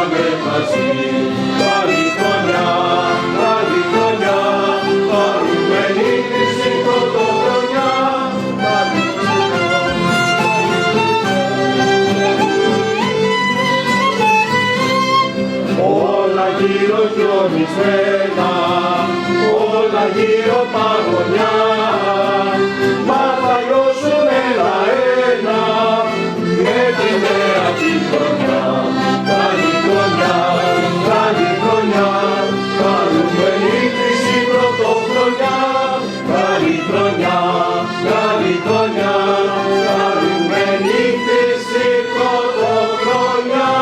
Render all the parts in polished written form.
πάμε μαζί. Καλή χρονιά, καλή χρονιά, χαρούμενη Χρυσή Πρωτοχρονιά. Όλα γύρω χιονισμένα, όλα γύρω παγωνιά, μα θα λιώσουμε ένα με τη νέα τη χρονιά. Καλή χρονιά, καλή χρονιά, χαρούμενη Χρυσή Πρωτοχρονιά. Καλή χρονιά, καλή χρονιά, χαρούμενη Χρυσή Πρωτοχρονιά.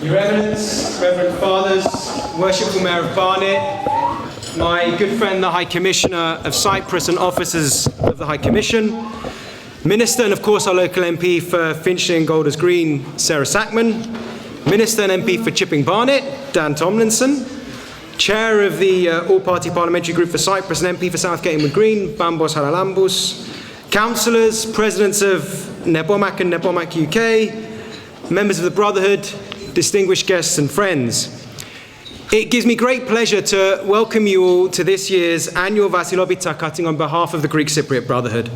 Your Eminence, Reverend Fathers, Worshipful Mayor of Barnet, my good friend the High Commissioner of Cyprus and officers of the High Commission, Minister and of course our local MP for Finchley and Golders Green, Sarah Sackman, Minister and MP for Chipping Barnet, Dan Tomlinson, Chair of the All-Party Parliamentary Group for Cyprus and MP for Southgate and Wood Green, Bambos Haralambos, Councillors, Presidents of Nebomac and Nebomac UK, members of the Brotherhood, distinguished guests and friends. It gives me great pleasure to welcome you all to this year's annual Vasilo cutting on behalf of the Greek Cypriot Brotherhood.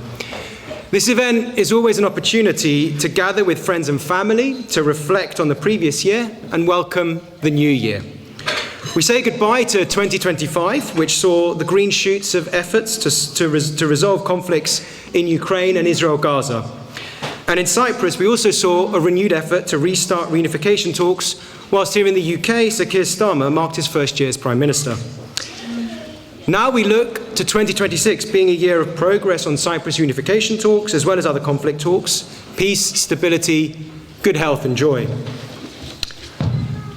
This event is always an opportunity to gather with friends and family, to reflect on the previous year and welcome the new year. We say goodbye to 2025, which saw the green shoots of efforts to resolve conflicts in Ukraine and Israel-Gaza. And in Cyprus, we also saw a renewed effort to restart reunification talks, whilst here in the UK, Sir Keir Starmer marked his first year as Prime Minister. Now we look to 2026 being a year of progress on Cyprus unification talks, as well as other conflict talks, peace, stability, good health and joy.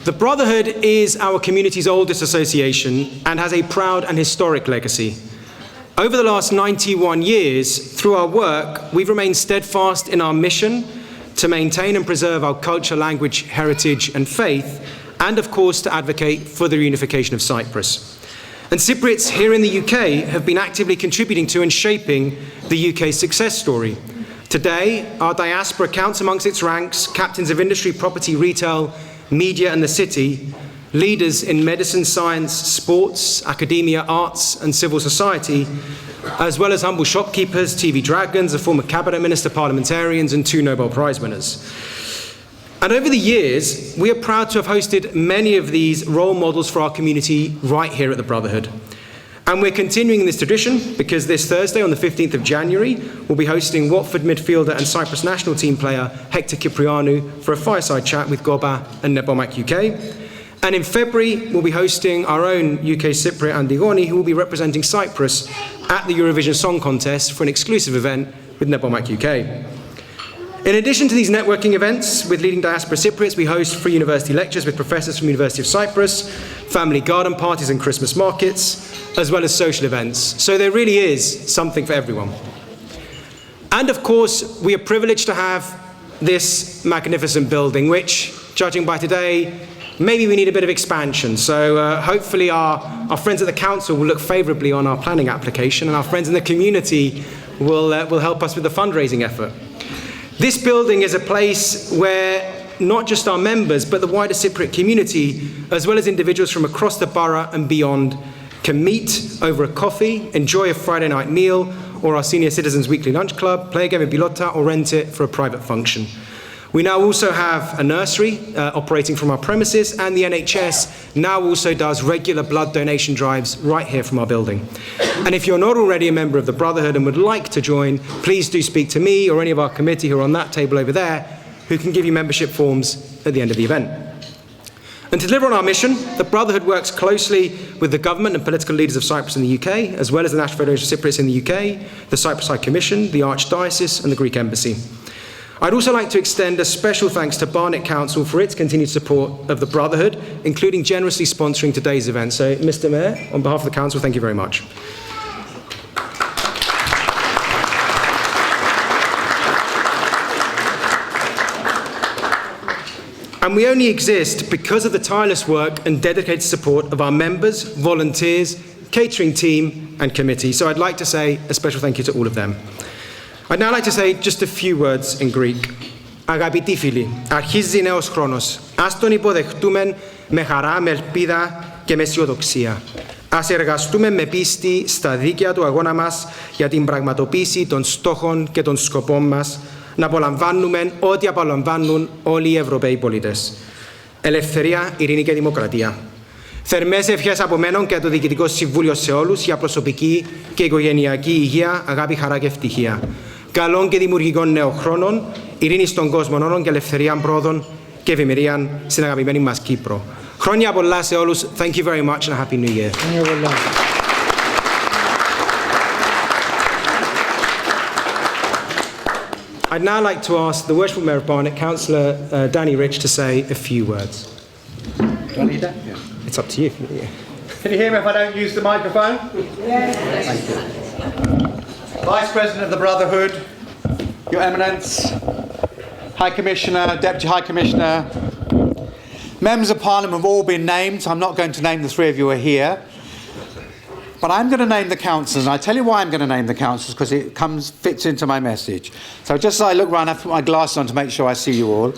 The Brotherhood is our community's oldest association and has a proud and historic legacy. Over the last 91 years, through our work, we've remained steadfast in our mission to maintain and preserve our culture, language, heritage and faith, and of course to advocate for the reunification of Cyprus. And Cypriots here in the UK have been actively contributing to and shaping the UK's success story. Today, our diaspora counts amongst its ranks captains of industry, property, retail, media and the city, leaders in medicine, science, sports, academia, arts and civil society, as well as humble shopkeepers, TV dragons, a former cabinet minister, parliamentarians and 2 Nobel Prize winners. And over the years, we are proud to have hosted many of these role models for our community right here at the Brotherhood. And we're continuing this tradition because this Thursday on the 15th of January, we'll be hosting Watford midfielder and Cyprus national team player Hector Kyprianou for a fireside chat with Goba and Nebomac UK. And in February, we'll be hosting our own UK Cypriot Antigoni, who will be representing Cyprus at the Eurovision Song Contest for an exclusive event with Nebomac UK. In addition to these networking events with leading diaspora Cypriots, we host free university lectures with professors from the University of Cyprus, family garden parties and Christmas markets, as well as social events. So there really is something for everyone. And of course, we are privileged to have this magnificent building, which, judging by today, maybe we need a bit of expansion. So hopefully our friends at the council will look favourably on our planning application, and our friends in the community will help us with the fundraising effort. This building is a place where not just our members, but the wider Cypriot community, as well as individuals from across the borough and beyond, can meet over a coffee, enjoy a Friday night meal, or our Senior Citizens Weekly Lunch Club, play a game of pilota, or rent it for a private function. We now also have a nursery operating from our premises, and the NHS now also does regular blood donation drives right here from our building. And if you're not already a member of the Brotherhood and would like to join, please do speak to me or any of our committee who are on that table over there, who can give you membership forms at the end of the event. And to deliver on our mission, the Brotherhood works closely with the government and political leaders of Cyprus and the UK, as well as the National Federation of Cypriots in the UK, the Cyprus High Commission, the Archdiocese and the Greek Embassy. I'd also like to extend a special thanks to Barnet Council for its continued support of the Brotherhood, including generously sponsoring today's event. So, Mr. Mayor, on behalf of the Council, thank you very much. And we only exist because of the tireless work and dedicated support of our members, volunteers, catering team, and committee. So I'd like to say a special thank you to all of them. I'd now like to say just a few words in Greek. Αγαπητοί φίλοι, αρχίζει νέος χρόνος. Ας τον υποδεχτούμε με χαρά, με ελπίδα και με αισιοδοξία. Ας εργαστούμε με πίστη στα δίκαια του αγώνα μας για την πραγματοποίηση των στόχων και των σκοπών μας, να απολαμβάνουμε ό,τι απολαμβάνουν όλοι οι Ευρωπαίοι πολίτες. Ελευθερία, ειρήνη και δημοκρατία. Θερμές ευχές από μένον και το Διοικητικό Συμβούλιο σε όλους για προσωπική και οικογενειακή υγεία, αγάπη, χαρά και ευτυχία. Καλών και δημιουργικών νέων χρόνων, ειρήνη στον κόσμο όλων και ελευθερία πρόοδων και ευημερία στην αγαπημένη μας Κύπρο. Χρόνια πολλά σε όλους. Thank you very much and a happy new year. I'd now like to ask the Worshipful Mayor of Barnet, Councillor Danny Rich, to say a few words. Do I need that? Yeah. It's up to you. Can you hear me if I don't use the microphone? Yes. Thank you. Vice President of the Brotherhood, Your Eminence, High Commissioner, Deputy High Commissioner, Members of Parliament have all been named. I'm not going to name the three of you who are here. But I'm going to name the councillors, and I tell you why I'm going to name the councillors, because it fits into my message. So just as I look around, I have to put my glasses on to make sure I see you all.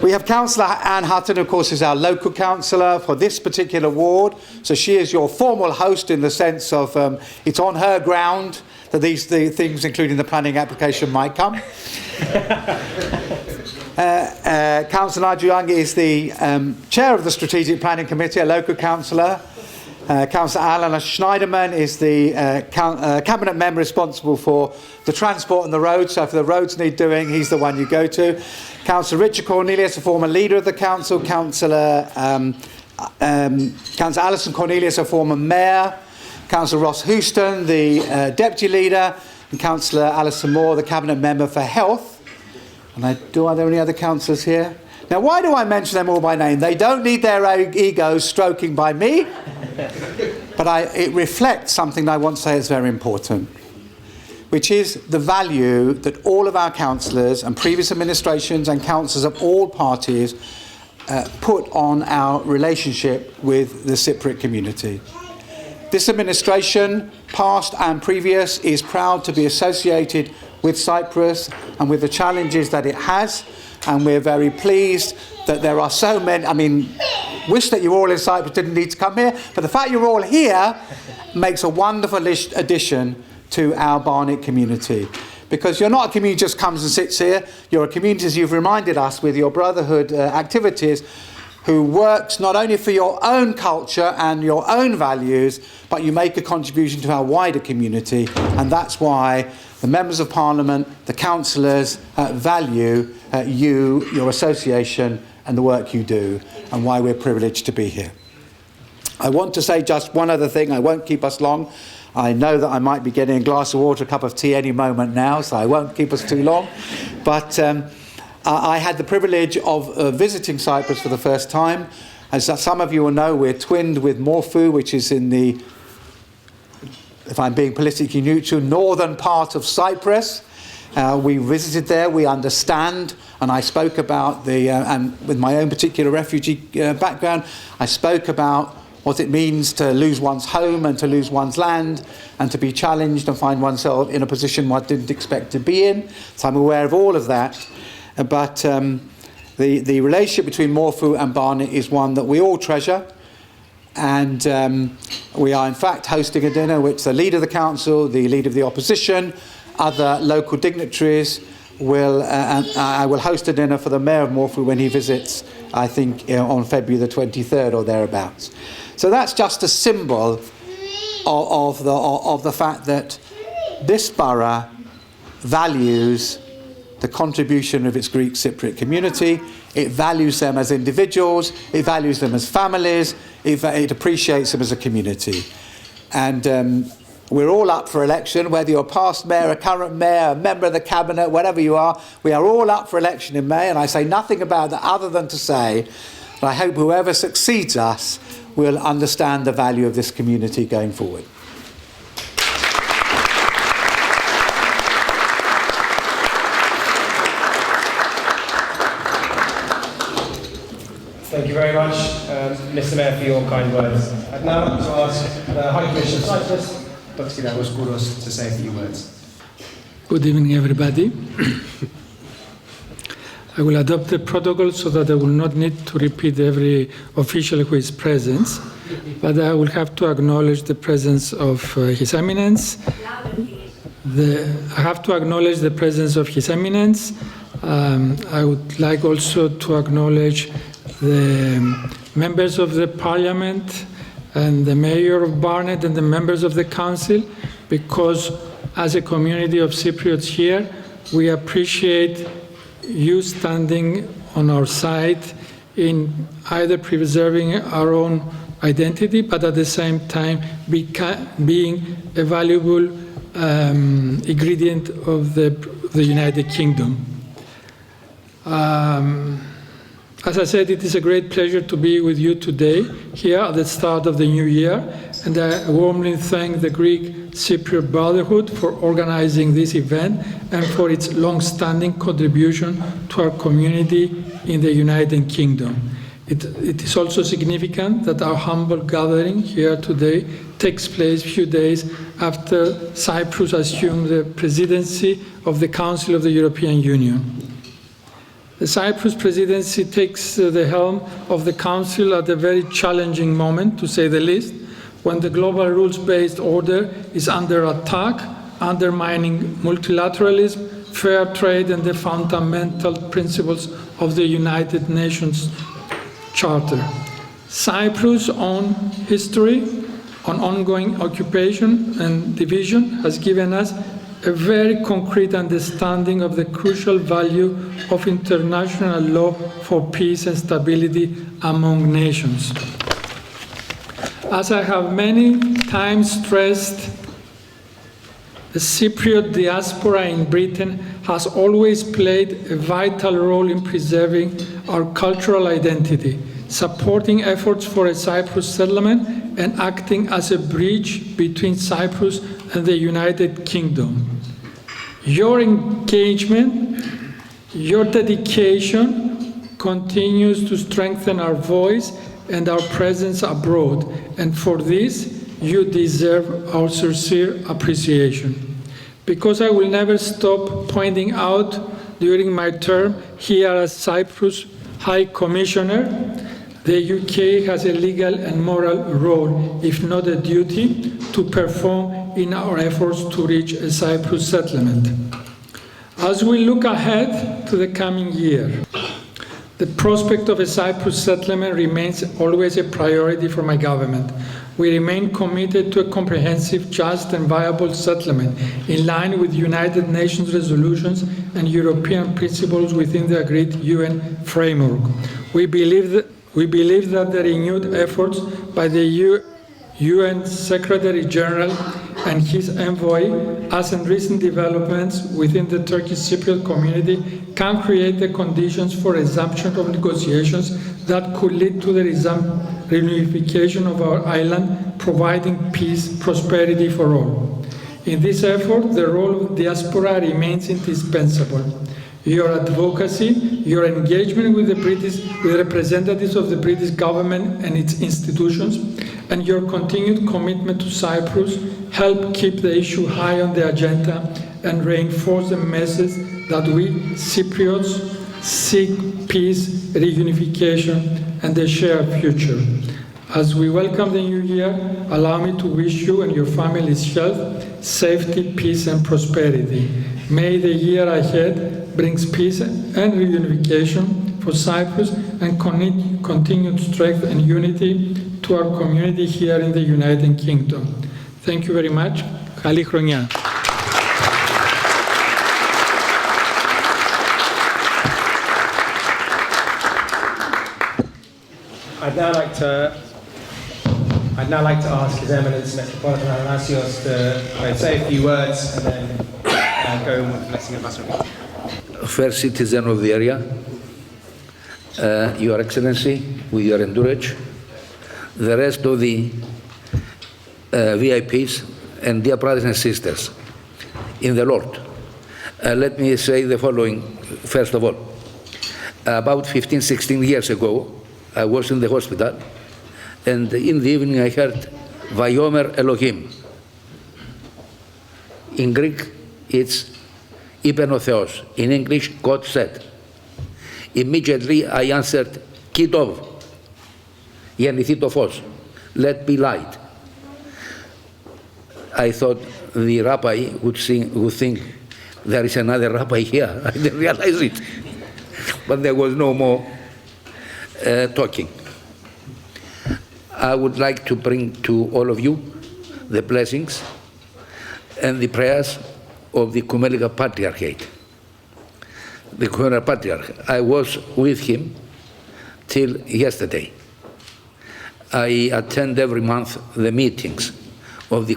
We have Councillor Anne Hutton, of course, is our local councillor for this particular ward. So she is your formal host in the sense of it's on her ground that the things, including the planning application, might come. Councillor Nigel Young is the chair of the Strategic Planning Committee, a local councillor. Councillor Alan Schneiderman is the cabinet member responsible for the transport and the roads. So if the roads need doing, he's the one you go to. Councillor Richard Cornelius, a former leader of the council. Councillor Alison Cornelius, a former mayor. Councillor Ross Houston, the deputy leader. And Councillor Alison Moore, the cabinet member for health. And are there any other councillors here? Now, why do I mention them all by name? They don't need their egos stroking by me, but it reflects something that I want to say is very important, which is the value that all of our councillors and previous administrations and councillors of all parties put on our relationship with the Cypriot community. This administration, past and previous, is proud to be associated with Cyprus and with the challenges that it has. And we're very pleased that there are so many. I mean, wish that you were all in Cyprus, didn't need to come here. But the fact you're all here makes a wonderful addition to our Barnet community. Because you're not a community just comes and sits here. You're a community, as you've reminded us, with your brotherhood activities, who works not only for your own culture and your own values, but you make a contribution to our wider community. And that's why the members of Parliament, the councillors value you, your association and the work you do, and why we're privileged to be here. I want to say just one other thing. I won't keep us long. I know that I might be getting a glass of water, a cup of tea any moment now, so I won't keep us too long. But I had the privilege of visiting Cyprus for the first time. As some of you will know, we're twinned with Morphu, which is in the, if I'm being politically neutral, northern part of Cyprus. We visited there, we understand, and I spoke about and with my own particular refugee background, I spoke about what it means to lose one's home and to lose one's land and to be challenged and find oneself in a position one didn't expect to be in. So I'm aware of all of that. But the relationship between Morphu and Barnet is one that we all treasure. And we are in fact hosting a dinner which the leader of the council, the leader of the opposition, other local dignitaries will, I will host a dinner for the Mayor of Morphu when he visits, I think, on February the 23rd or thereabouts. So that's just a symbol of the fact that this borough values the contribution of its Greek Cypriot community. It values them as individuals, it values them as families, it appreciates them as a community. And we're all up for election, whether you're a past mayor, a current mayor, a member of the cabinet, whatever you are, we are all up for election in May, and I say nothing about that other than to say that I hope whoever succeeds us will understand the value of this community going forward. Thank you very much, Mr. Mayor, for your kind words. I'd now like to ask the High Commissioner of Cyprus, Dr. Kyriakos Kouros to say a few words. Good evening, everybody. I will adopt the protocol so that I will not need to repeat every official who is present, but I will have to acknowledge the presence of His Eminence. I have to acknowledge the presence of His Eminence. I would like also to acknowledge the members of the Parliament and the Mayor of Barnet and the members of the Council, because as a community of Cypriots here, we appreciate you standing on our side in either preserving our own identity, but at the same time being a valuable ingredient of the United Kingdom. As I said, it is a great pleasure to be with you today, here at the start of the new year, and I warmly thank the Greek Cypriot Brotherhood for organizing this event and for its long-standing contribution to our community in the United Kingdom. It is also significant that our humble gathering here today takes place a few days after Cyprus assumed the presidency of the Council of the European Union. The Cyprus presidency takes the helm of the Council at a very challenging moment, to say the least, when the global rules-based order is under attack, undermining multilateralism, fair trade, and the fundamental principles of the United Nations Charter. Cyprus' own history on ongoing occupation and division has given us a very concrete understanding of the crucial value of international law for peace and stability among nations. As I have many times stressed, the Cypriot diaspora in Britain has always played a vital role in preserving our cultural identity, supporting efforts for a Cyprus settlement and acting as a bridge between Cyprus and the United Kingdom. Your engagement, your dedication continues to strengthen our voice and our presence abroad, and for this you deserve our sincere appreciation. Because I will never stop pointing out during my term here as Cyprus High Commissioner, the UK has a legal and moral role, if not a duty, to perform in our efforts to reach a Cyprus settlement. As we look ahead to the coming year, the prospect of a Cyprus settlement remains always a priority for my government. We remain committed to a comprehensive, just and viable settlement in line with United Nations resolutions and European principles within the agreed UN framework. We believe that the renewed efforts by the UN Secretary General and his envoy, as in recent developments within the Turkish Cypriot community, can create the conditions for resumption of negotiations that could lead to the reunification of our island, providing peace, prosperity for all. In this effort, the role of diaspora remains indispensable. Your advocacy, your engagement with representatives of the British government and its institutions, and your continued commitment to Cyprus help keep the issue high on the agenda and reinforce the message that we Cypriots seek peace, reunification, and a shared future. As we welcome the new year, allow me to wish you and your families health, safety, peace, and prosperity. May the year ahead brings peace and reunification for Cyprus and continued strength and unity to our community here in the United Kingdom. Thank you very much. Καλή χρονιά. I'd now like to ask His Eminence Metropolitan Athanasios to say a few words and then go on with the blessing of Basra. First citizen of the area, Your Excellency, with your entourage, the rest of the VIPs, and dear brothers and sisters in the Lord. Let me say the following, first of all. About 15, 16 years ago, I was in the hospital, and in the evening I heard, Vayomer Elohim. In Greek, it's είπεν ο Θεός. In English, God said. Immediately I answered, Kitov. Γεννηθεί το φως. Let be light. I thought the rabbi would think there is another rabbi here. I didn't realize it. But there was no more talking. I would like to bring to all of you the blessings and the prayers of the Ecumenical Patriarchate. The Ecumenical Patriarch. I was with him till yesterday. I attend every month the meetings of the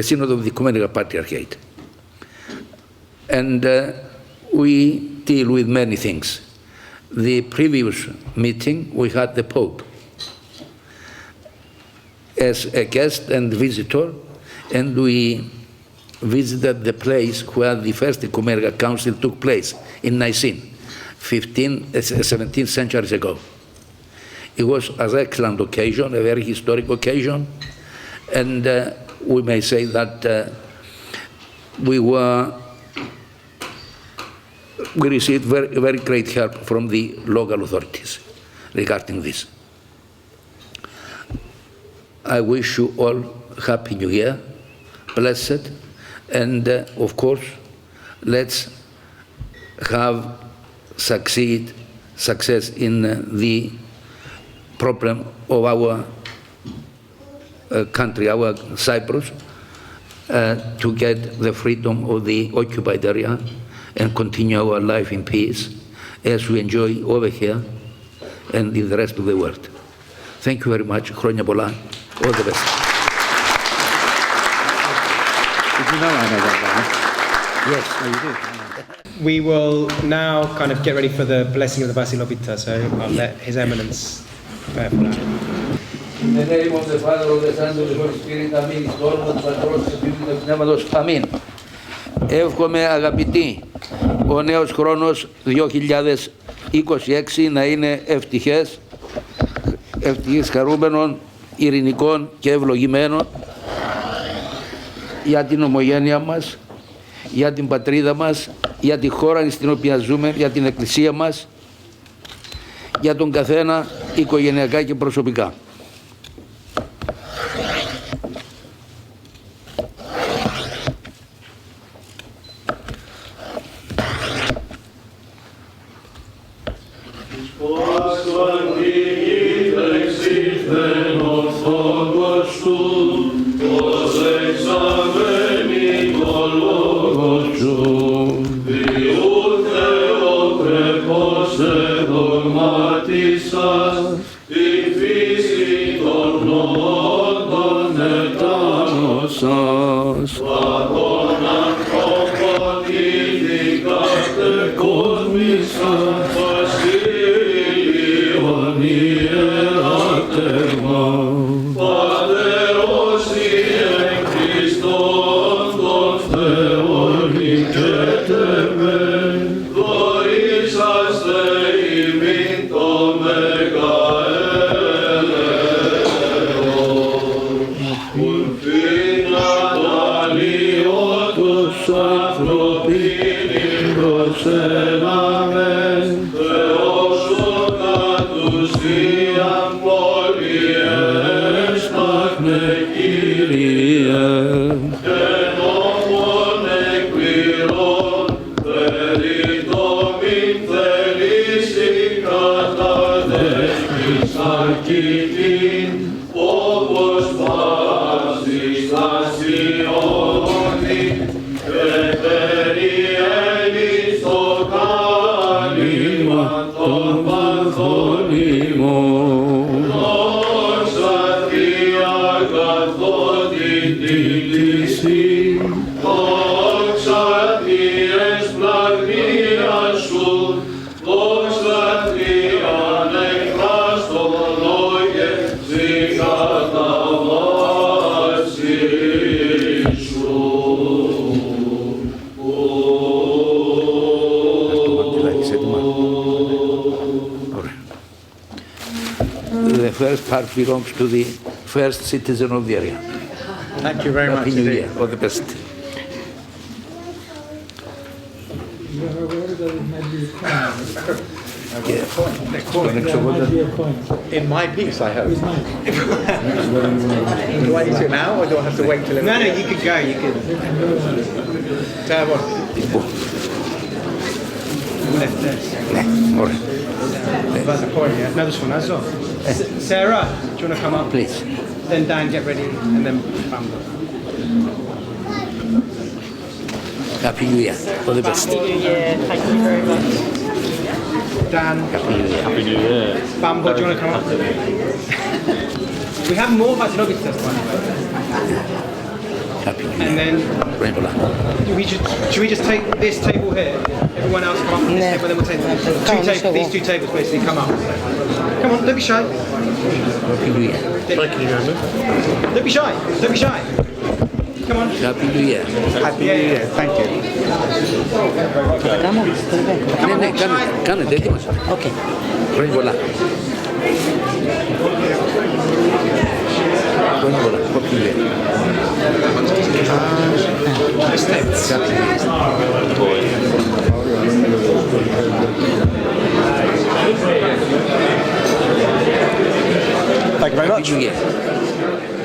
Synod of the Ecumenical Patriarchate. And we deal with many things. The previous meeting, we had the Pope as a guest and visitor, and we visited the place where the first Ecumenical Council took place in Nicene, 17 centuries ago. It was an excellent occasion, a very historic occasion, and we may say that we received very great help from the local authorities regarding this. I wish you all Happy New Year, blessed, and of course, let's have success in the problem of our country, our Cyprus, to get the freedom of the occupied area and continue our life in peace as we enjoy over here and in the rest of the world. Thank you very much. Χρόνια πολλά. All the best. Yes, you do. We will now kind of get ready for the blessing of the Βασιλοπίτα, so I'll let His Eminence prepare for that. In the name of the Father, of the Son, of the Holy Spirit, Amen. Στο όνομα του Πατρός και του Υιού και του Πνεύματος, Αμήν. Εύχομαι, αγαπητοί, ο νέος χρόνος 2026 να είναι ευτυχής, χαρούμενων, ειρηνικών και ευλογημένων για την ομογένεια μας, για την πατρίδα μας, για τη χώρα στην οποία ζούμε, για την εκκλησία μας, για τον καθένα οικογενειακά και προσωπικά. The first part belongs to the first citizen of the area. Thank you very much Happy New indeed. Year. All the best. You are aware that it might be a coin. Yeah. There might be a coin. In my piece, I hope. It's mine. Do I need to now, or do I have to wait till No, you could go. You could. Left there. All right. That's the coin, yeah. No, this one, that's off. Sarah, do you want to come up? Please. Then Dan, get ready, and then bam. Happy New Year. All the best. Happy New Year. Thank you very much. Dan, Happy New Year. Happy New Year. Bambo, do you want to come up? We have more Vassilogis by the way. Happy New Year. And then, Rainbow. should we just take this table here? Everyone else come up on this No. table, then we'll take these two tables basically come up. Come on, don't be shy. Happy New Year. Don't be shy. Don't be shy. Come on. Happy New Year. Happy New Year. Thank you. Ναι, κάνετε, έτοιμασα. Οκ. Χρόνια πολλά. Χρόνια πολλά. Happy New Year. Thank you very much. Happy New Year.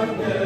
Thank you.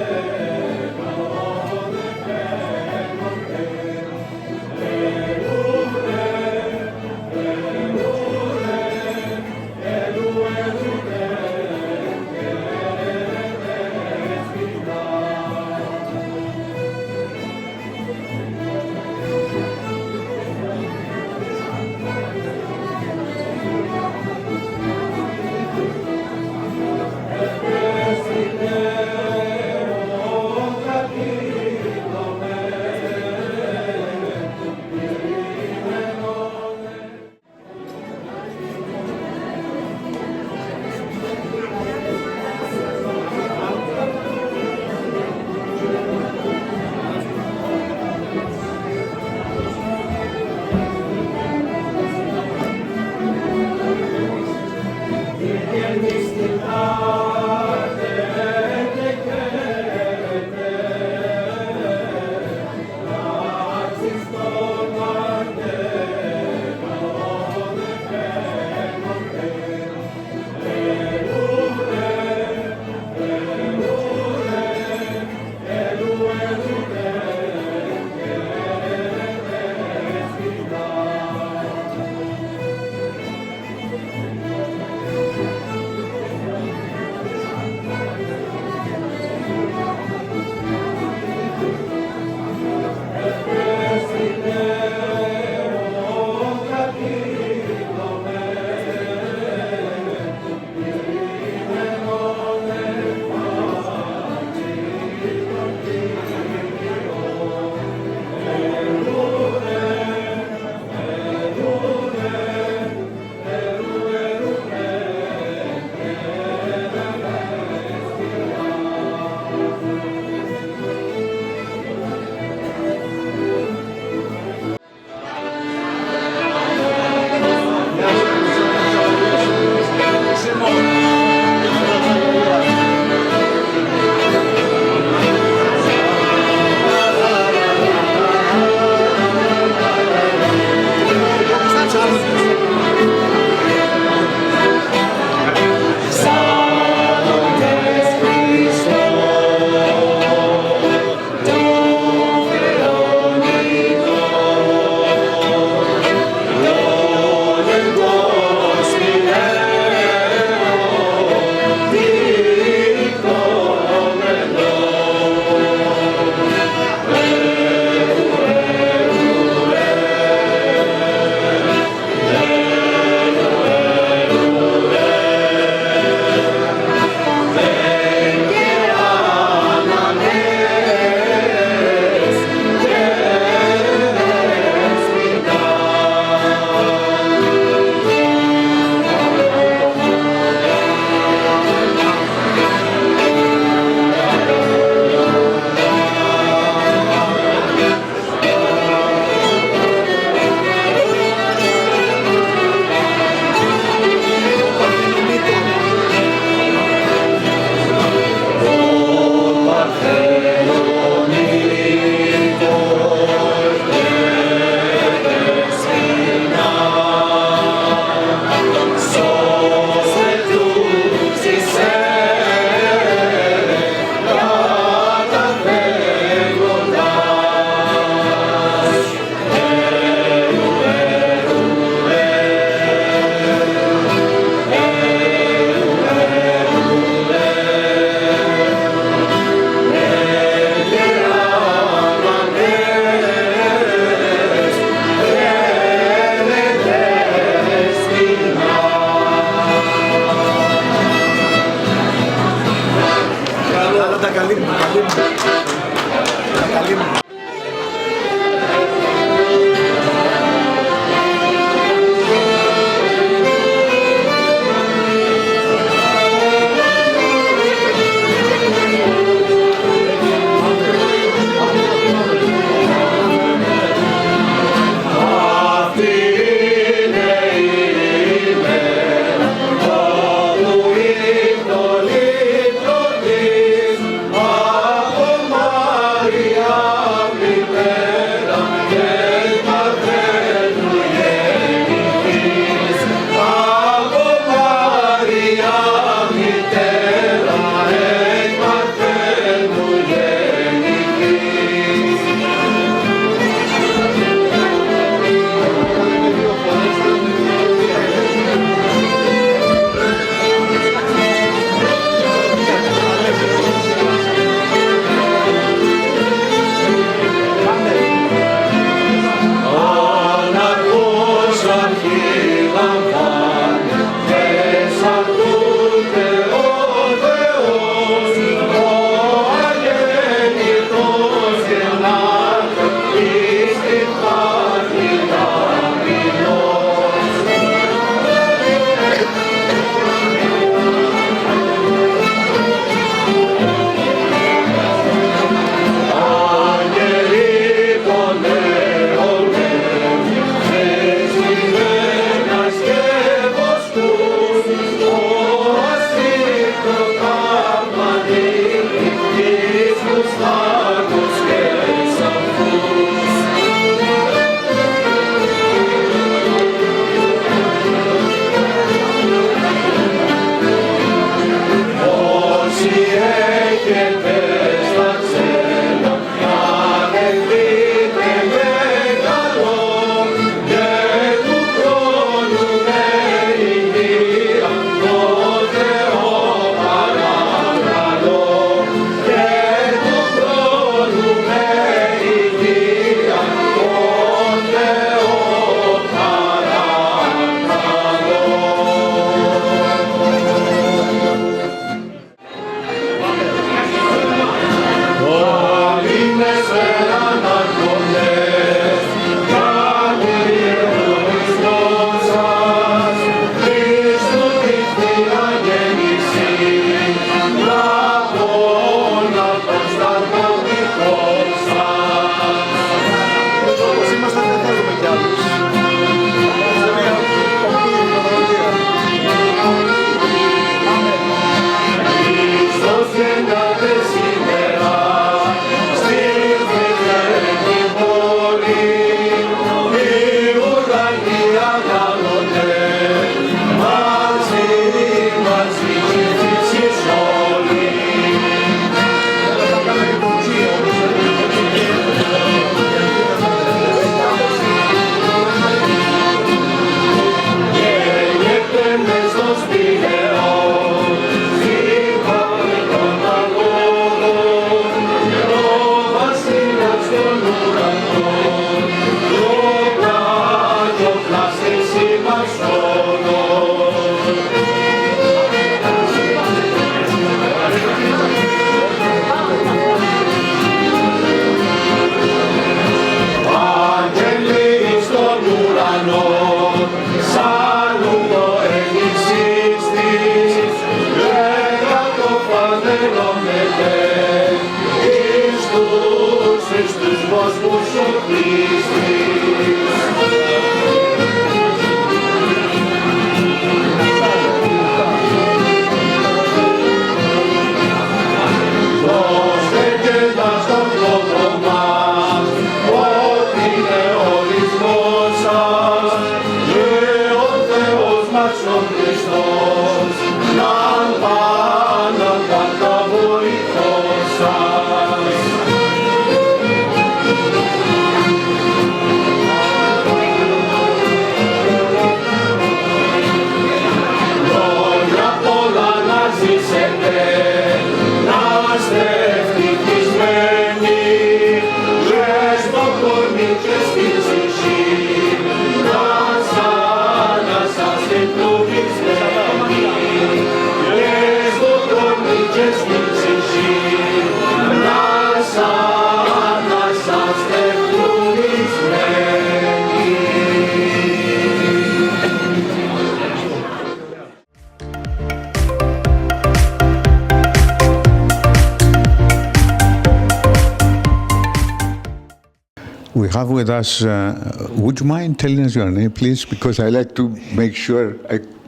We have with us, would you mind telling us your name, please? Because I like to make sure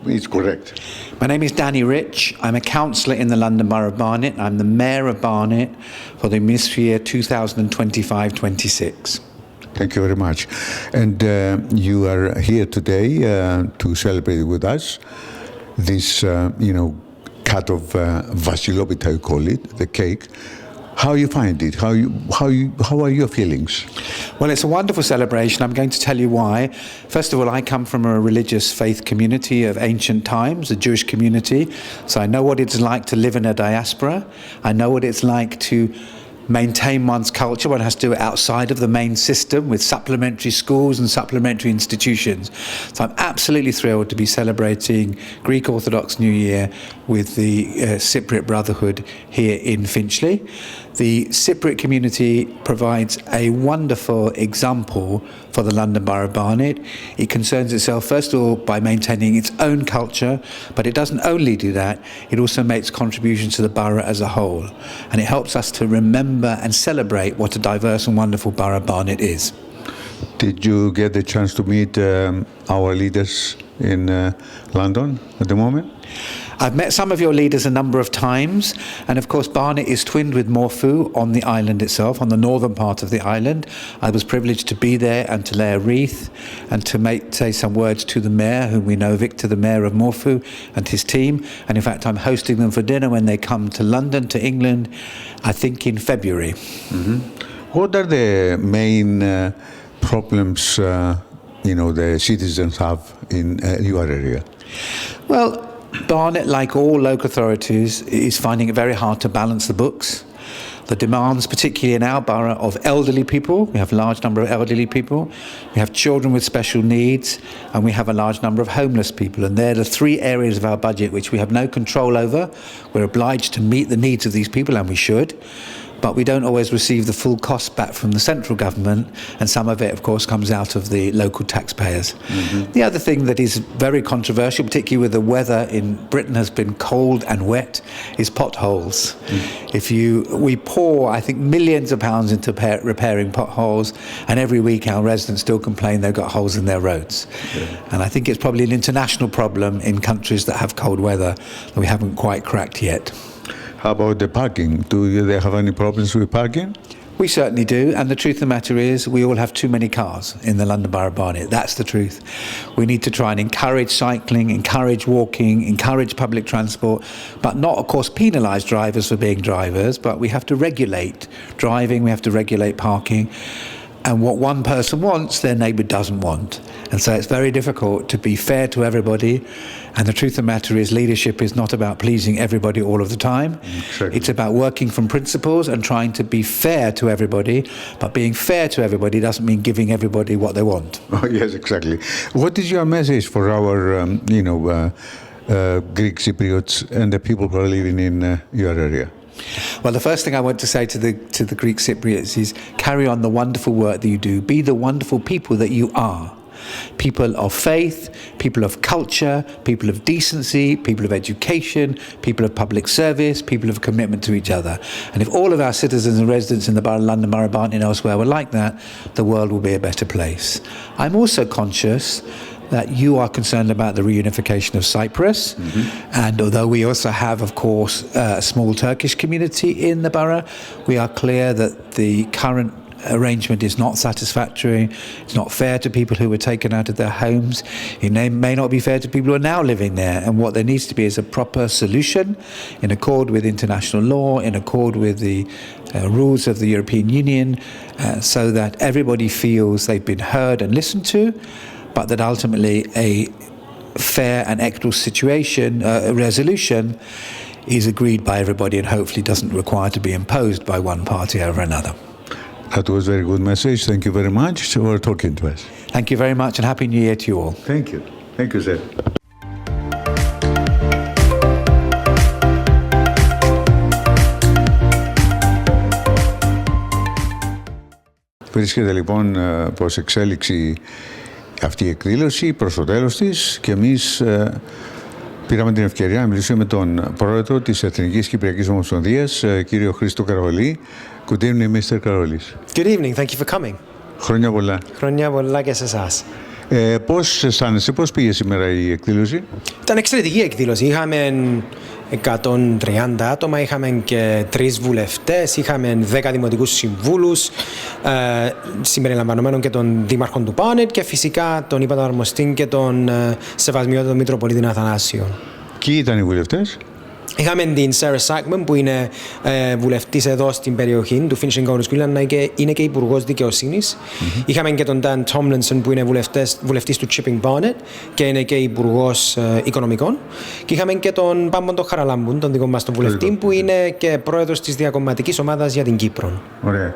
it's correct. My name is Danny Rich. I'm a councillor in the London Borough of Barnet. I'm the Mayor of Barnet for the municipal year 2025-26. Thank you very much. And you are here today to celebrate with us this, cut of Βασιλο, I call it, the cake. How you find it? How are your feelings? Well, it's a wonderful celebration. I'm going to tell you why. First of all, I come from a religious faith community of ancient times, a Jewish community. So I know what it's like to live in a diaspora. I know what it's like to maintain one's culture. One has to do it outside of the main system with supplementary schools and supplementary institutions. So I'm absolutely thrilled to be celebrating Greek Orthodox New Year with the Cypriot Brotherhood here in Finchley. The Cypriot community provides a wonderful example for the London Borough of Barnet. It concerns itself, first of all, by maintaining its own culture, but it doesn't only do that, it also makes contributions to the borough as a whole. And it helps us to remember and celebrate what a diverse and wonderful borough Barnet is. Did you get the chance to meet our leaders in London at the moment? I've met some of your leaders a number of times, and of course Barnet is twinned with Morphu on the island itself, on the northern part of the island. I was privileged to be there and to lay a wreath and to say some words to the mayor, whom we know, Victor, the mayor of Morphu, and his team. And in fact, I'm hosting them for dinner when they come to London, to England, I think in February. Mm-hmm. What are the main problems the citizens have in your area? Well, Barnet, like all local authorities, is finding it very hard to balance the books. The demands, particularly in our borough, of elderly people. We have a large number of elderly people. We have children with special needs, and we have a large number of homeless people. And they're the three areas of our budget which we have no control over. We're obliged to meet the needs of these people, and we should. But we don't always receive the full cost back from the central government, and some of it, of course, comes out of the local taxpayers. Mm-hmm. The other thing that is very controversial, particularly with the weather in Britain has been cold and wet, is potholes. Mm. We pour, I think, millions of pounds into repairing potholes, and every week our residents still complain they've got holes in their roads. Yeah. And I think it's probably an international problem in countries that have cold weather that we haven't quite cracked yet. How about the parking? Do they have any problems with parking? We certainly do, and the truth of the matter is we all have too many cars in the London Borough of Barnet. That's the truth. We need to try and encourage cycling, encourage walking, encourage public transport, but not, of course, penalise drivers for being drivers, but we have to regulate driving, we have to regulate parking. And what one person wants, their neighbour doesn't want. And so it's very difficult to be fair to everybody. And the truth of the matter is leadership is not about pleasing everybody all of the time. Exactly. It's about working from principles and trying to be fair to everybody. But being fair to everybody doesn't mean giving everybody what they want. Oh, yes, exactly. What is your message for our, Greek Cypriots and the people who are living in your area? Well, the first thing I want to say to the Greek Cypriots is carry on the wonderful work that you do. Be the wonderful people that you are. People of faith, people of culture, people of decency, people of education, people of public service, people of commitment to each other. And if all of our citizens and residents in the Borough of London, Borough of Barnet and elsewhere were like that, the world will be a better place. I'm also conscious that you are concerned about the reunification of Cyprus. And although we also have, of course, a small Turkish community in the borough, we are clear that the current arrangement is not satisfactory. It's not fair to people who were taken out of their homes. It may not be fair to people who are now living there. And what there needs to be is a proper solution in accord with international law, in accord with the rules of the European Union, so that everybody feels they've been heard and listened to, but that ultimately a fair and equitable situation, resolution, is agreed by everybody and hopefully doesn't require to be imposed by one party over another. That was a very good message. Thank you very much for talking to us. Thank you very much and Happy New Year to you all. Thank you. Thank you, sir. Βρίσκεται λοιπόν προς εξέλιξη αυτή η εκδήλωση προς το τέλος της και εμείς πήραμε την ευκαιρία να μιλήσουμε με τον πρόεδρο της Εθνικής Κυπριακής Ομοσπονδίας, κύριο Χρήστο Καραβολή. Good evening, Mr. Karolis. Good evening, thank you for coming. Χρόνια πολλά. Χρόνια πολλά και σε εσάς. Πώς αισθάνεσαι, πώς πήγε σήμερα η εκδήλωση? Ήταν εξαιρετική εκδήλωση. Είχαμε 130 άτομα, είχαμε και 3 βουλευτές, είχαμε 10 δημοτικούς συμβούλους, συμπεριλαμβανομένων και των δήμαρχων του Barnet και φυσικά τον υπαταρμοστή και τον σεβασμιότατο Μητροπολίτη Αθανάσιο. Ποιοι ήταν οι βουλευτές? Είχαμε την Sarah Sackman που είναι βουλευτής εδώ στην περιοχή του Finishing Golden School, αλλά είναι και υπουργός δικαιοσύνης. Είχαμε και τον Dan Tomlinson που είναι βουλευτής του Chipping Barnet και είναι και υπουργός οικονομικών. Και είχαμε και τον Πάμπον τον Χαραλάμπουν, τον δικό μας τον βουλευτή, που είναι και πρόεδρος της διακομματικής ομάδας για την Κύπρο. Ωραία.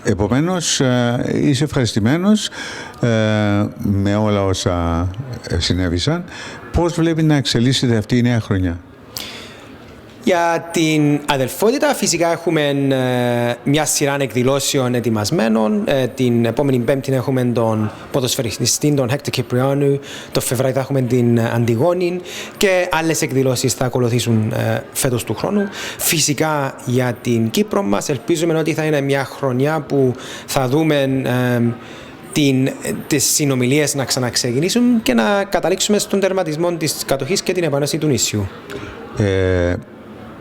Επομένως, είσαι ευχαριστημένος με όλα όσα συνέβησαν. Πώς βλέπει να εξελίσσεται αυτή η νέα χρονιά? Για την αδελφότητα φυσικά έχουμε μια σειρά εκδηλώσεων ετοιμασμένων. Την επόμενη Πέμπτη έχουμε τον ποδοσφαιριστή, τον Hector Kyprianou. Το Φεβρουάριο θα έχουμε την Αντιγόνη και άλλες εκδηλώσεις θα ακολουθήσουν φέτος του χρόνου. Φυσικά για την Κύπρο μας ελπίζουμε ότι θα είναι μια χρονιά που θα δούμε τις συνομιλίες να ξαναξεκινήσουν και να καταλήξουμε στον τερματισμό της κατοχής και την επανάσταση του νησιού.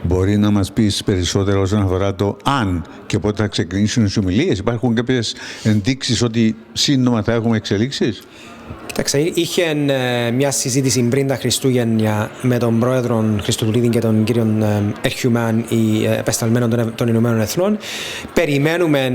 Μπορεί να μας πεις περισσότερο όσον αφορά το αν και πότε θα ξεκινήσουν οι συνομιλίες? Υπάρχουν κάποιες ενδείξεις ότι σύντομα θα έχουμε εξελίξεις? Κοιτάξτε, είχε μια συζήτηση πριν τα Χριστούγεννα με τον πρόεδρο Χριστοδουλίδη και τον κύριο Ερχιουμάν, επεσταλμένων των Ηνωμένων Εθνών. Περιμένουμε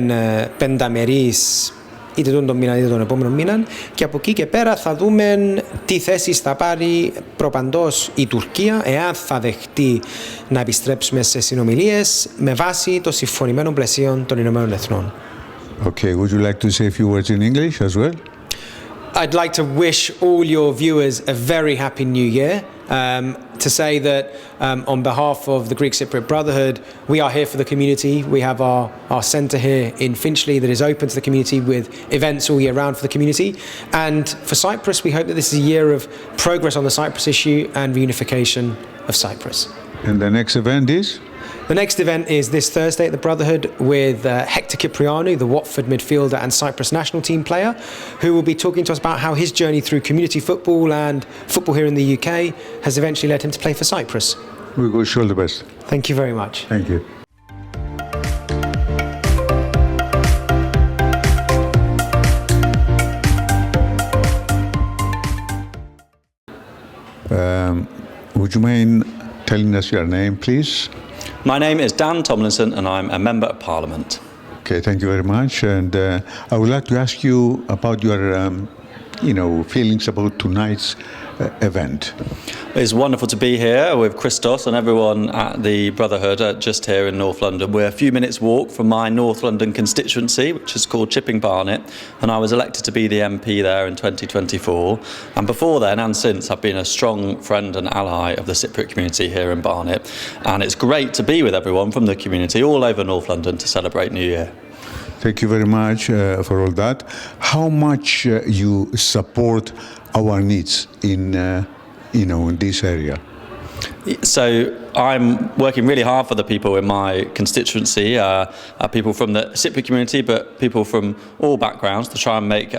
πενταμερείς είτε τον μήνα είτε τον επόμενο μήνα και από εκεί και πέρα θα δούμε τι θέσεις θα πάρει προπαντός η Τουρκία, εάν θα δεχτεί να επιστρέψουμε σε συνομιλίες με βάση το συμφωνημένο πλαίσιο των Ηνωμένων Εθνών. Okay, would you like to say a few words in English as well? I'd like to wish all your viewers a very happy new year. To say that on behalf of the Greek Cypriot Brotherhood, we are here for the community. We have our centre here in Finchley that is open to the community with events all year round for the community. And for Cyprus, we hope that this is a year of progress on the Cyprus issue and reunification of Cyprus. And the next event is? The next event is this Thursday at the Brotherhood with Hector Kyprianou, the Watford midfielder and Cyprus national team player, who will be talking to us about how his journey through community football and football here in the UK has eventually led him to play for Cyprus. We wish you all the best. Thank you very much. Thank you. Would you mind telling us your name, please? My name is Dan Tomlinson and I'm a Member of Parliament. Okay, thank you very much. And I would like to ask you about your, feelings about tonight's event. It's wonderful to be here with Christos and everyone at the Brotherhood just here in North London. We're a few minutes walk from my North London constituency, which is called Chipping Barnet, and I was elected to be the MP there in 2024. And before then and since, I've been a strong friend and ally of the Cypriot community here in Barnet. And it's great to be with everyone from the community all over North London to celebrate New Year. Thank you very much for all that. How much you support our needs in this area? So I'm working really hard for the people in my constituency, people from the Cypriot community, but people from all backgrounds, to try and make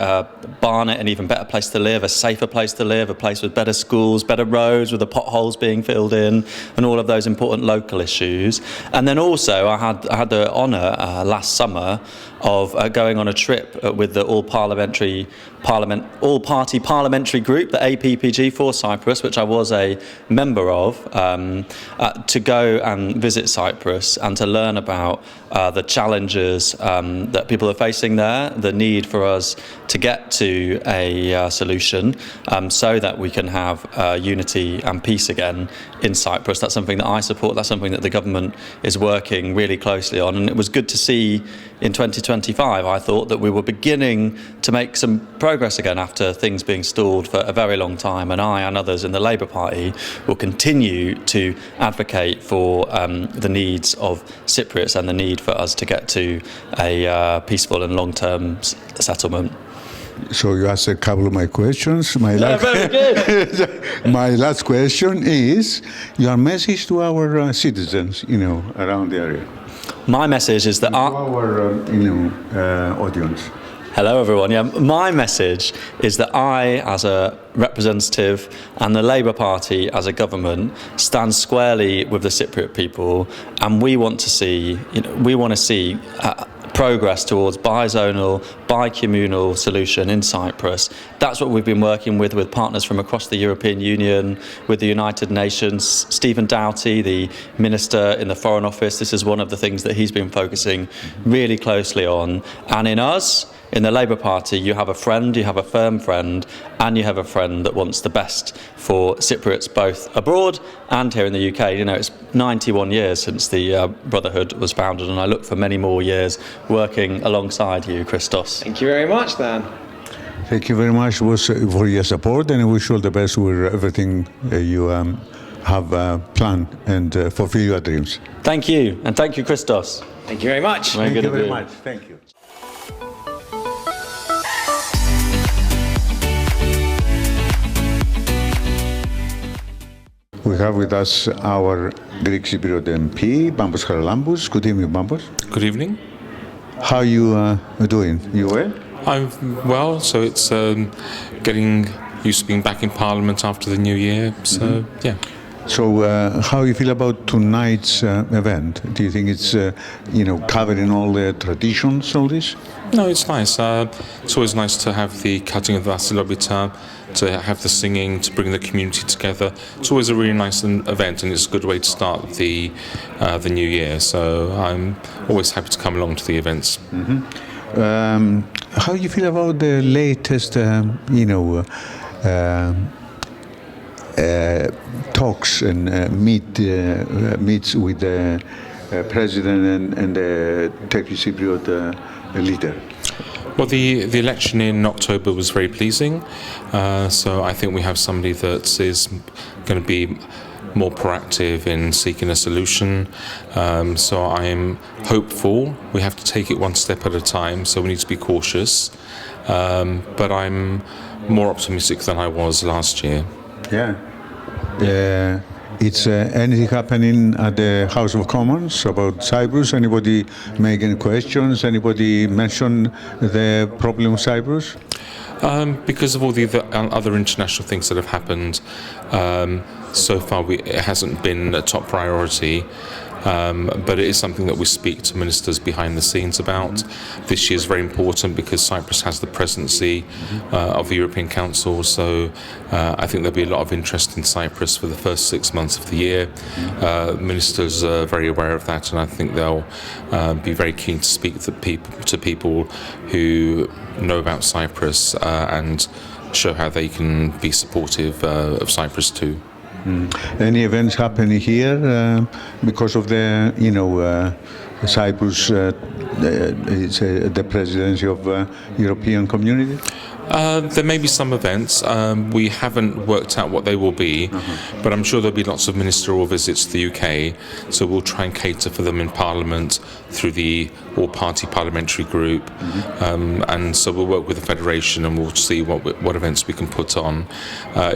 Barnet an even better place to live, a safer place to live, a place with better schools, better roads, with the potholes being filled in, and all of those important local issues. And then also I had the honour last summer of going on a trip with the all-party parliamentary group, the APPG for Cyprus, which I was a member of, to go and visit Cyprus and to learn about the challenges that people are facing there, the need for us to get to a solution so that we can have unity and peace again in Cyprus. That's something that I support, that's something that the government is working really closely on, and it was good to see in 2025, I thought, that we were beginning to make some progress again after things being stalled for a very long time, and I and others in the Labour Party will continue to advocate for the needs of Cypriots and the need for us to get to a peaceful and long-term settlement. So you asked a couple of my questions. Very good. My last question is your message to our citizens, around the area. My message is that our audience. Hello everyone. Yeah, my message is that I, as a representative, and the Labour Party as a government, stand squarely with the Cypriot people, and we want to see, progress towards bi-zonal, bi-communal solution in Cyprus. That's what we've been working with partners from across the European Union, with the United Nations. Stephen Doughty, the Minister in the Foreign Office, this is one of the things that he's been focusing really closely on. And in us, in the Labour Party, you have a friend, you have a firm friend, and you have a friend that wants the best for Cypriots both abroad and here in the UK. It's 91 years since the Brotherhood was founded, and I look for many more years working alongside you, Christos. Thank you very much, Dan. Thank you very much for your support, and I wish you all the best with everything you have planned and fulfill your dreams. Thank you, and thank you, Christos. Thank you very much. Thank you very much. Thank you. We have with us our Greek Cypriot MP, Bambos Charalambous. Good evening, Bambos. Good evening. How are you doing? You well? I'm well, so it's getting used to being back in Parliament after the new year, so yeah. So how do you feel about tonight's event? Do you think it's, covering all the traditions, all this? No, it's nice. It's always nice to have the cutting of the Vassilobita, to have the singing, to bring the community together. It's always a really nice event, and it's a good way to start the new year. So I'm always happy to come along to the events. How do you feel about the latest, talks and meets with the President and the Turkish Cypriot leader? Well, the election in October was very pleasing, so I think we have somebody that is going to be more proactive in seeking a solution. So I'm hopeful. We have to take it one step at a time, so we need to be cautious. But I'm more optimistic than I was last year. Yeah. It's anything happening at the House of Commons about Cyprus? Anybody make any questions? Anybody mention the problem of Cyprus? Because of all the other international things that have happened, so far it hasn't been a top priority. but it is something that we speak to ministers behind the scenes about. This year is very important because Cyprus has the presidency of the European Council, so I think there'll be a lot of interest in Cyprus for the first 6 months of the year. Ministers are very aware of that, and I think they'll be very keen to speak to people who know about Cyprus and show how they can be supportive of Cyprus too. Any events happening here because of the, Cyprus, it's the presidency of European Community? There may be some events. We haven't worked out what they will be, but I'm sure there'll be lots of ministerial visits to the UK, so we'll try and cater for them in Parliament through the all-party parliamentary group, and so we'll work with the Federation and we'll see what events we can put on.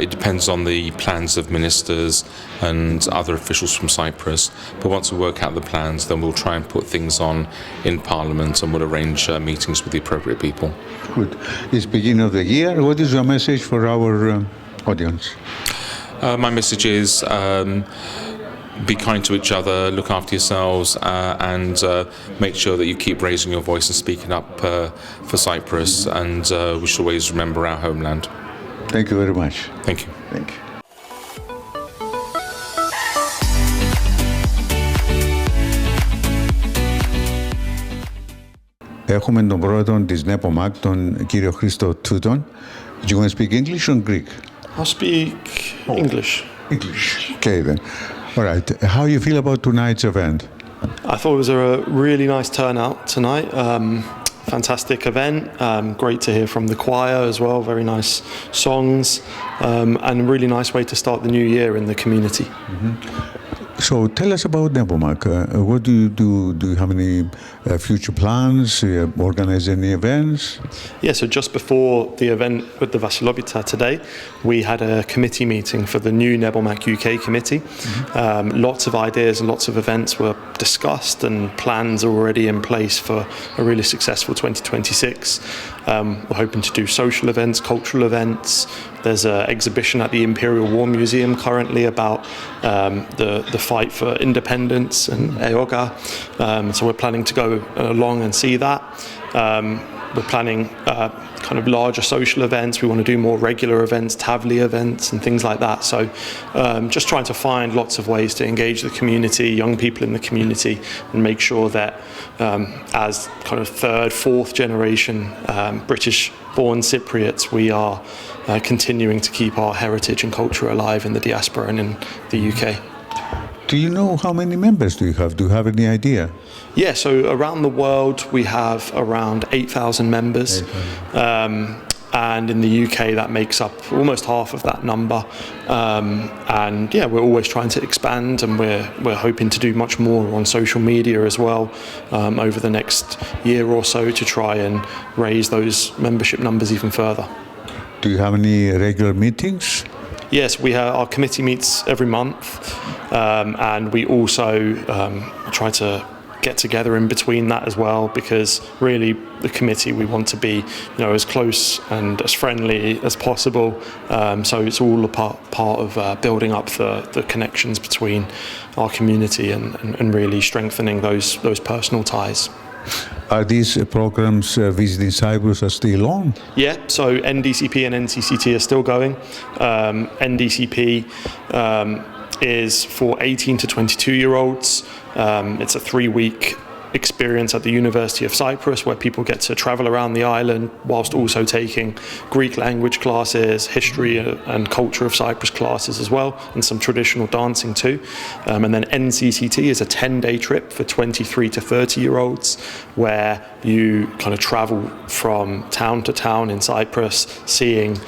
It depends on the plans of ministers and other officials from Cyprus, but once we work out the plans, then we'll try and put things on in Parliament and we'll arrange meetings with the appropriate people. Good. It's beginning of the year. What is your message for our audience? My message is be kind to each other, look after yourselves, and make sure that you keep raising your voice and speaking up for Cyprus, and we should always remember our homeland. Thank you very much. Thank you. Thank you. Έχουμε τον πρόεδρο της ΝΕΠΟΜΑΚ, τον κύριο Χρήστο Τούτον. You want to speak English or Greek? I'll speak English. English. Okay then. All right. How you feel about tonight's event? I thought it was a really nice turnout tonight. Fantastic event. Great to hear from the choir as well. Very nice songs, and a really nice way to start the new year in the community. So tell us about NEPOMAC. What do you do? Do you have any future plans? Organize any events? Yeah, so just before the event with the Βασιλοπίτα today, we had a committee meeting for the new NEPOMAC UK committee. Lots of ideas and lots of events were discussed and plans are already in place for a really successful 2026. We're hoping to do social events, cultural events. There's an exhibition at the Imperial War Museum currently about the fight for independence and EOGA. So we're planning to go along and see that. We're planning kind of larger social events. We want to do more regular events, Tavli events and things like that. So just trying to find lots of ways to engage the community, young people in the community, and make sure that as kind of third, fourth generation British-born Cypriots, we are continuing to keep our heritage and culture alive in the diaspora and in the UK. Do you know how many members do you have? Do you have any idea? Yeah, so around the world we have around 8,000 members. And in the UK that makes up almost half of that number. And yeah, we're always trying to expand, and we're hoping to do much more on social media as well over the next year or so to try and raise those membership numbers even further. Do you have any regular meetings? Yes, our committee meets every month, and we also try to get together in between that as well, because really the committee, we want to be as close and as friendly as possible, so it's all a part of building up the connections between our community and really strengthening those personal ties. Are these programs visiting Cyprus are still on? Yeah, so NDCP and NCCT are still going. NDCP is for 18 to 22-year-olds. It's a 3-week experience at the University of Cyprus where people get to travel around the island whilst also taking Greek language classes, history and culture of Cyprus classes as well, and some traditional dancing too. And then NCCT is a 10-day trip for 23 to 30-year-olds where you kind of travel from town to town in Cyprus, seeing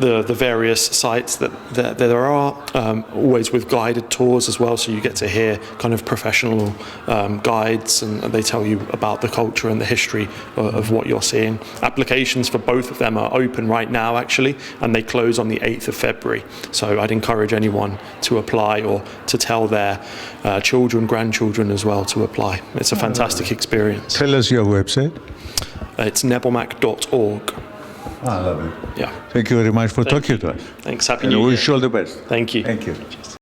the various sites that there are, always with guided tours as well, so you get to hear kind of professional guides, and they tell you about the culture and the history of what you're seeing. Applications for both of them are open right now actually, and they close on the 8th of February, so I'd encourage anyone to apply or to tell their children, grandchildren as well to apply. It's a fantastic experience. Tell us your website. It's nepomac.org. I love it. Yeah. Thank you very much for talking to us. Thanks. Happy New Year. We wish you all the best. Thank you. Thank you. Cheers.